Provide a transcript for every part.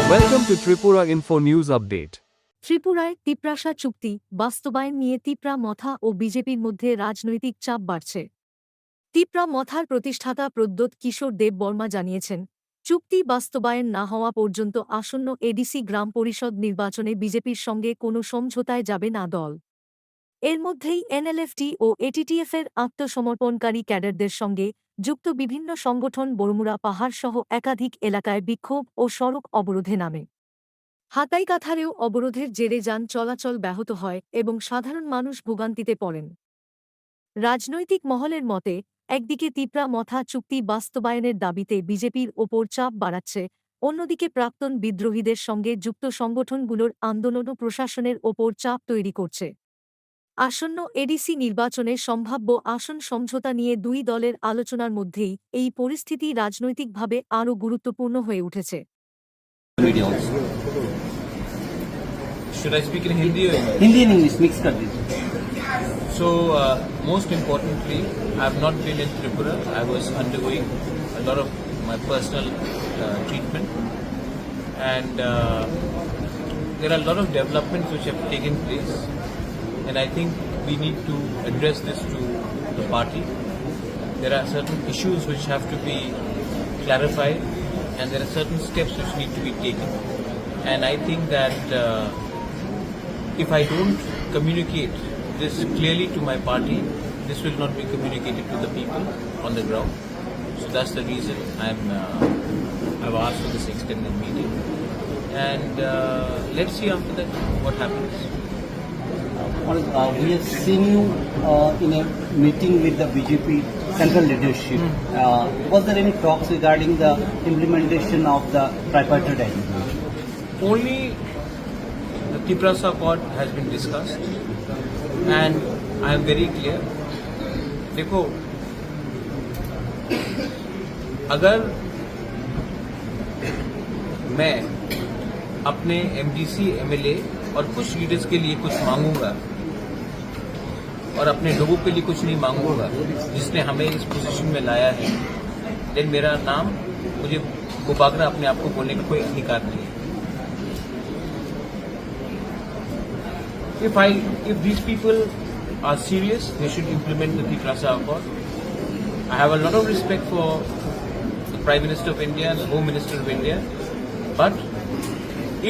Welcome to Tripura Info News Update. ত্রিপুরায় তিপ্রাসা চুক্তি বাস্তবায়ন নিয়ে তিপ্রা মথা ও বিজেপির মধ্যে রাজনৈতিক চাপ বাড়ছে। তিপ্রা মথার প্রতিষ্ঠাতা প্রদ্যোৎ কিশোর দেব বর্মা জানিয়েছেন, চুক্তি বাস্তবায়ন না হওয়া পর্যন্ত আসন্ন এডিসি গ্রাম পরিষদ নির্বাচনে বিজেপির সঙ্গে কোনো সমঝোতায় যাবে না দল। এর মধ্যেই এনএলএফটি ও এটিটিএফের আত্মসমর্পণকারী ক্যাডারদের সঙ্গে যুক্ত বিভিন্ন সংগঠন বড়মুড়া পাহাড়সহ একাধিক এলাকায় বিক্ষোভ ও সড়ক অবরোধে নামে। হাতাইকাথারেও অবরোধের জেরে যান চলাচল ব্যাহত হয় এবং সাধারণ মানুষ ভোগান্তিতে পড়েন। রাজনৈতিক মহলের মতে, একদিকে তিপ্রা মথা চুক্তি বাস্তবায়নের দাবিতে বিজেপির ওপর চাপ বাড়াচ্ছে, অন্যদিকে প্রাক্তন বিদ্রোহীদের সঙ্গে যুক্ত সংগঠনগুলোর আন্দোলনও প্রশাসনের ওপর চাপ তৈরি করছে। আসন্ন এডিসি নির্বাচনে সম্ভাব্য আসন সমঝোতা নিয়ে দুই দলের আলোচনার মধ্যেই এই পরিস্থিতি রাজনৈতিকভাবে আরও গুরুত্বপূর্ণ হয়ে উঠেছে। Should I speak in Hindi or English? Hindi and English mix कर दीजिए। So, most importantly, I have not been in Tripura. I was undergoing a lot of my personal treatment, and there are a lot of developments which have taken place, and I think we need to address this to the party. There are certain issues which have to be clarified, and there are certain steps which need to be taken. And I think that if I don't communicate this clearly to my party, this will not be communicated to the people on the ground. So that's the reason I've asked for this extended meeting. And let's see after that what happens. We have seen you in a meeting with the BJP central leadership. Was there any talks regarding the implementation of the tripartite agreement? Only the Tiprasa Accord has been discussed, and I am very clear. देखो, अगर मैं अपने MDC MLA और कुछ leaders के लिए कुछ मांगूंगा और अपने लोगों के लिए कुछ नहीं मांगूंगा जिसने हमें इस पोजीशन में लाया है, देन मेरा नाम, मुझे गुबागरा अपने आप को बोलने का कोई अधिकार नहीं है। If these people are serious, they should implement the Tiprasa Accord. I have a lot of respect for the Prime Minister of India and the Home Minister of India, but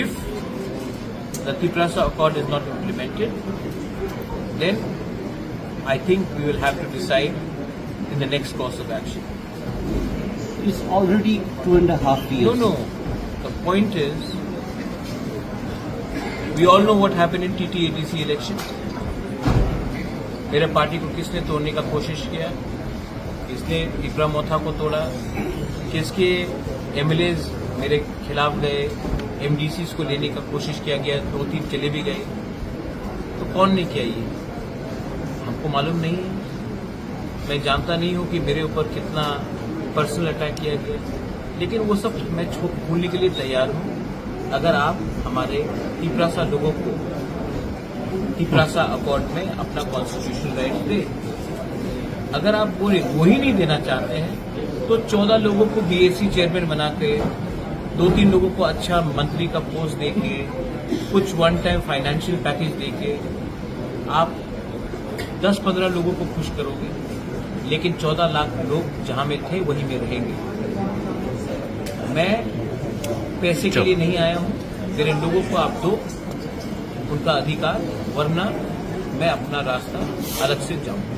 if the Tiprasa Accord is not implemented, then I think we will have to decide in the next course of action. It's already 2.5 years. No. The point is, we all know what happened in TTADC elections. मेरे party को किसने तोड़ने का कोशिश किया, किसने तिप्रा मोथा को तोड़ा, किसके एमएलएज मेरे खिलाफ गए, एमडीसीज को लेने का कोशिश किया गया, 2-3 चले भी गए, तो कौन ने किया ये हमको मालूम नहीं है। मैं जानता नहीं हूँ कि मेरे ऊपर कितना पर्सनल अटैक किया गया, लेकिन वो सब मैं भूलने के लिए तैयार हूँ अगर आप हमारे तिप्रासा लोगों को तिप्रासा अकॉर्ड में अपना कॉन्स्टिट्यूशनल राइट दे। अगर आप वो ही नहीं देना चाहते हैं तो 14 लोगों को बीएससी चेयरमैन बना के, 2-3 लोगों को अच्छा मंत्री का पोस्ट देके, कुछ वन टाइम फाइनेंशियल पैकेज देके आप 10-15 लोगों को खुश करोगे, लेकिन 14 लाख लोग जहां में थे वहीं में रहेंगे। मैं पैसे के लिए नहीं आया हूं, मेरे लोगों को आप दो उनका अधिकार, वरना मैं अपना रास्ता अलग से जाऊंगा।